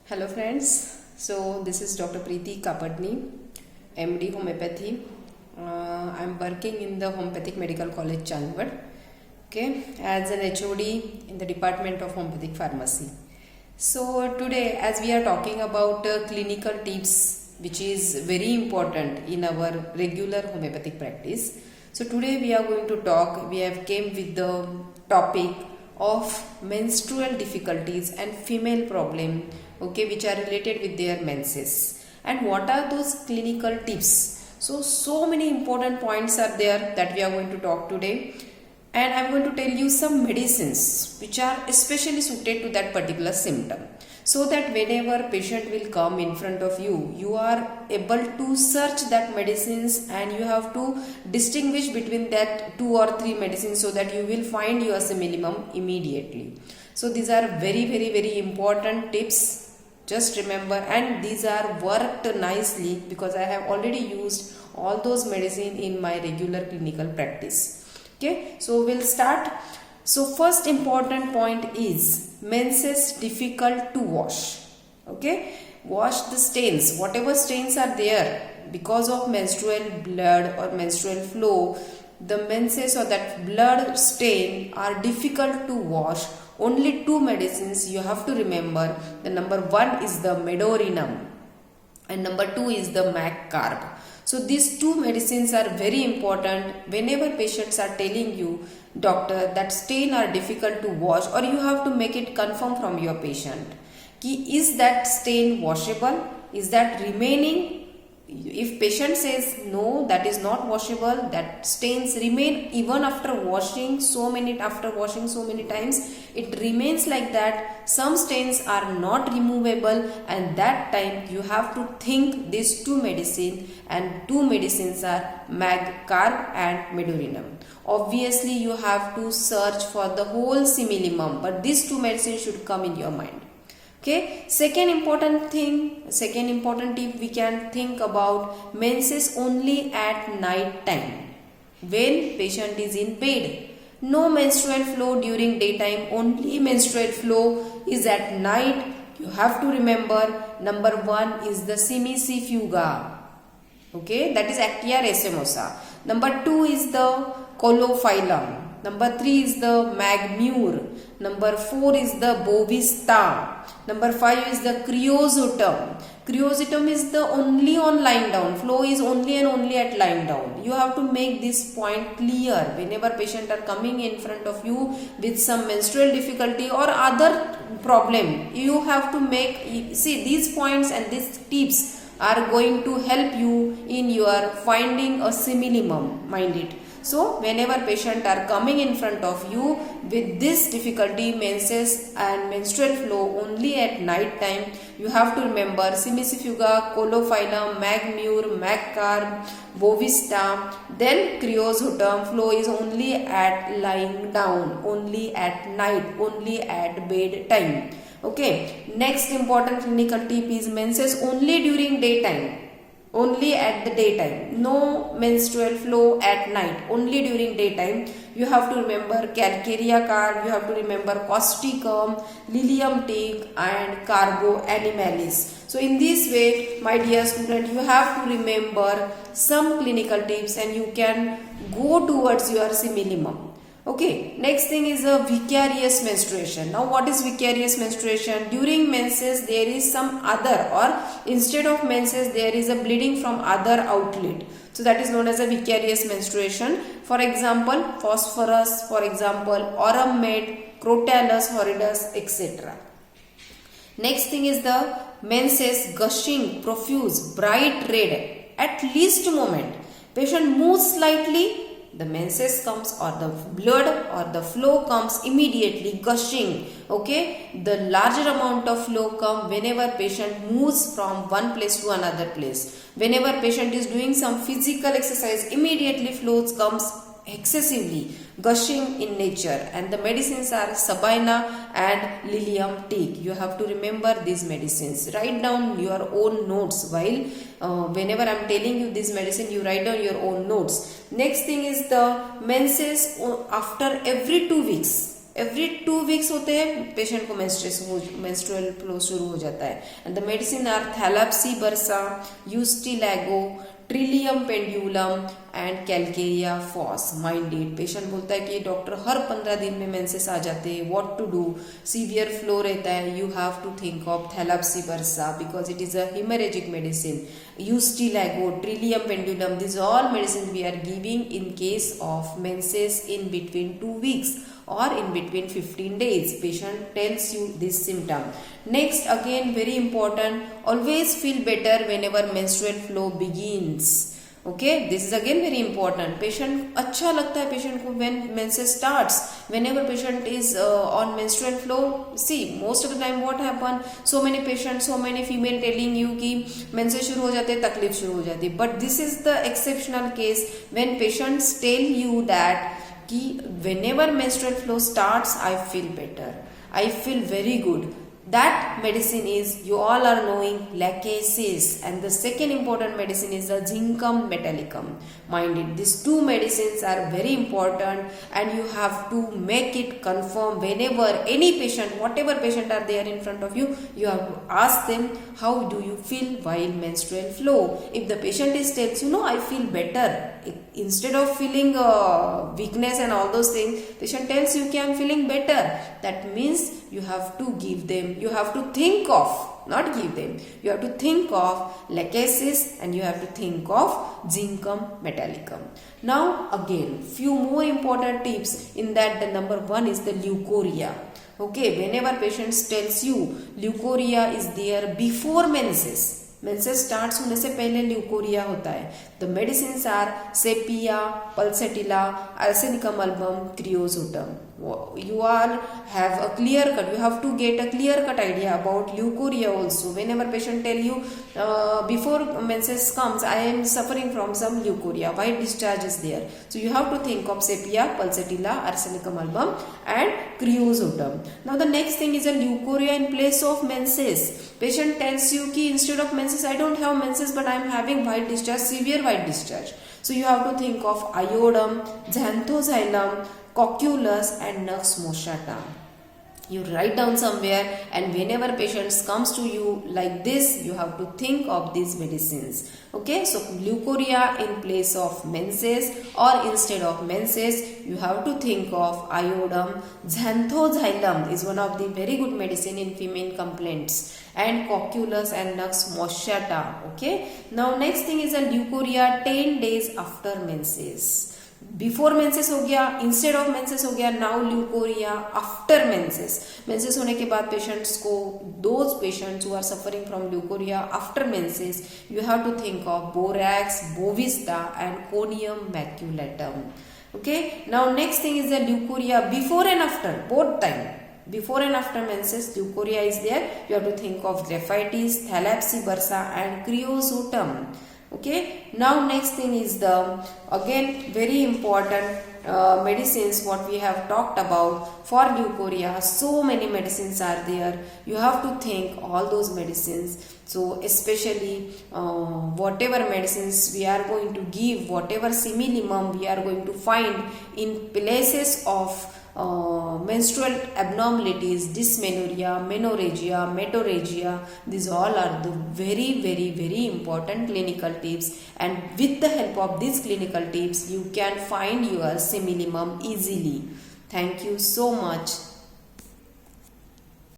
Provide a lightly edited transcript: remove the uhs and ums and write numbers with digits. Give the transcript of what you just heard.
Hello friends, so this is Dr. Preeti Kapadni, MD Homeopathy. I am working in the Homeopathic Medical College Chandwad, okay, as an HOD in the Department of Homeopathic Pharmacy. So today as we are talking about clinical tips which is very important in our regular homeopathic practice. So today we are going to talk, we have came with the topic of menstrual difficulties and female problem, okay, which are related with their menses, and what are those clinical tips. So many important points are there that we are going to talk today, and I am going to tell you some medicines which are especially suited to that particular symptom, so that whenever patient will come in front of you, you are able to search that medicines and you have to distinguish between that 2 or 3 medicines, so that you will find your minimum immediately. So these are very important tips. Just remember, and these are worked nicely because I have already used all those medicine in my regular clinical practice. Okay, so we'll start. So first important point is menses difficult to wash. Okay, wash the stains, whatever stains are there because of menstrual blood or menstrual flow. The menses or that blood stain are difficult to wash. Only 2 medicines you have to remember. The number 1 is the medorinum and number 2 is the mac carb. So these 2 medicines are very important. Whenever patients are telling you, doctor, that stain are difficult to wash, or you have to make it confirm from your patient, is that stain washable? Is that remaining? If patient says no, that is not washable, that stains remain even after washing so many times, it remains like that, some stains are not removable, and that time you have to think these 2 medicine, and 2 medicines are mag carb and medorinum. Obviously you have to search for the whole simillimum, but these 2 medicines should come in your mind. Okay, second important tip we can think about menses only at night time. When patient is in bed, no menstrual flow during daytime, only menstrual flow is at night. You have to remember, number 1 is the Simicifuga. Okay, that is Actia racemosa. Number 2 is the Colophyllum. Number 3 is the Magmure. Number 4 is the Bovista. Number 5 is the Creosotum. Creosotum is the only on lying down. Flow is only and only at lying down. You have to make this point clear whenever patient are coming in front of you with some menstrual difficulty or other problem. You have to see these points, and these tips are going to help you in your finding a simillimum. Mind it. So whenever patient are coming in front of you with this difficulty, menses and menstrual flow only at night time, you have to remember Simicifuga, Colophyllum, Magmure, Magcarb, Bovista, then Creosotum. Flow is only at lying down, only at night, only at bed time. Okay, next important clinical tip is menses only during daytime. Only at the daytime, no menstrual flow at night, only during daytime. You have to remember Calcarea carb, you have to remember Causticum, Lilium teak and Carbo animalis. So in this way, my dear student, you have to remember some clinical tips and you can go towards your simillimum. Okay, next thing is a vicarious menstruation. Now what is vicarious menstruation? During menses there is some other, or instead of menses there is a bleeding from other outlet. So that is known as a vicarious menstruation. For example, phosphorus, for example, aurum med, Crotalus horridus, etc. Next thing is the menses gushing, profuse, bright red at least moment. Patient moves slightly, the menses comes, or the blood or the flow comes immediately, gushing. Okay, the larger amount of flow come whenever patient moves from one place to another place. Whenever patient is doing some physical exercise, immediately flows comes excessively, gushing in nature, and the medicines are Sabina and Lilium teak. You have to remember these medicines. Write down your own notes while whenever I am telling you this medicine, you write down your own notes. Next thing is the menses after every 2 weeks. Every 2 weeks होते हैं patient को menstrual flow शुरू हो जाता है. And the medicine are Thlaspi bursa, Ustilago, Trillium pendulum and Calcarea phos. Minded patient बोलता है कि डॉक्टर हर 15 दिन में मेंसेस आ जाते हैं, what to do, severe flow रहता है, you have to think of Thlaspi bursa because it is a haemorrhagic medicine. Ustilago, Trillium pendulum, these all medicines we are giving in case of menses in between 2 weeks or in between 15 days. Patient tells you this symptom. Next, again very important, always feel better whenever menstrual flow begins. Okay, this is again very important. Patient अच्छा लगता है patient को when menses starts. Whenever patient is on menstrual flow, see most of the time what happen, so many patients, so many female telling you कि menses शुरू हो जाते हैं, तकलीफ शुरू हो जाती है. But this is the exceptional case when patients tell you that कि whenever menstrual flow starts, I feel better, I feel very good. That medicine is, you all are knowing, lachesis, and the second important medicine is the zincum metallicum. Mind it, these two medicines are very important and you have to make it confirm whenever any patient, whatever patient are there in front of you, you have to ask them how do you feel while menstrual flow. If the patient is tells you, no, I feel better, instead of feeling weakness and all those things, patient tells you कि I am feeling better, that means you have to give them, you have to think of, not give them, you have to think of lachesis and you have to think of zincum metallicum. Now again few more important tips in that. The number one is the leukorrhea. Okay, whenever patients tells you leukorrhea is there before menses, menses starts होने से पहले leucorrhoea होता है, the medicine are Sepia, Pulsatilla, Arsenicum album, Kreosotum. You all have a clear cut, you have to get a clear cut idea about leukorrhea also. Whenever patient tell you before menses comes, I am suffering from some leukorrhea, white discharge is there, so you have to think of sepia, pulsatilla, arsenicum album and criosotum. Now the next thing is a leukorrhea in place of menses. Patient tells you ki instead of menses, I don't have menses but I am having white discharge, severe white discharge, so you have to think of iodum, xanthoxylum, cocculus and nux moscata. You write down somewhere, and whenever patients comes to you like this, you have to think of these medicines. Okay, so leukorrhea in place of menses or instead of menses, you have to think of iodum. Xanthoxylum is one of the very good medicine in female complaints, and cocculus and nux moscata. Okay, now next thing is a leukorrhea 10 days after menses. Before menses हो गया, instead of menses हो गया, now leucorrhoea after menses. Menses होने के बाद patients को, those patients who are suffering from leucorrhoea after menses, you have to think of borax, bovista and conium maculatum. Okay, now next thing is the leucorrhoea before and after, both time. Before and after menses, leukorrhea is there. You have to think of graphitis, thalassaemia bursa and creosotum. Okay, now next thing is the again very important medicines what we have talked about for leukorrhea. So many medicines are there, you have to think all those medicines. So especially whatever medicines we are going to give, whatever similimum we are going to find in places of menstrual abnormalities, dysmenorrhea, menorrhagia, metorrhagia, these all are the very important clinical tips, and with the help of these clinical tips you can find your similimum easily. Thank you so much.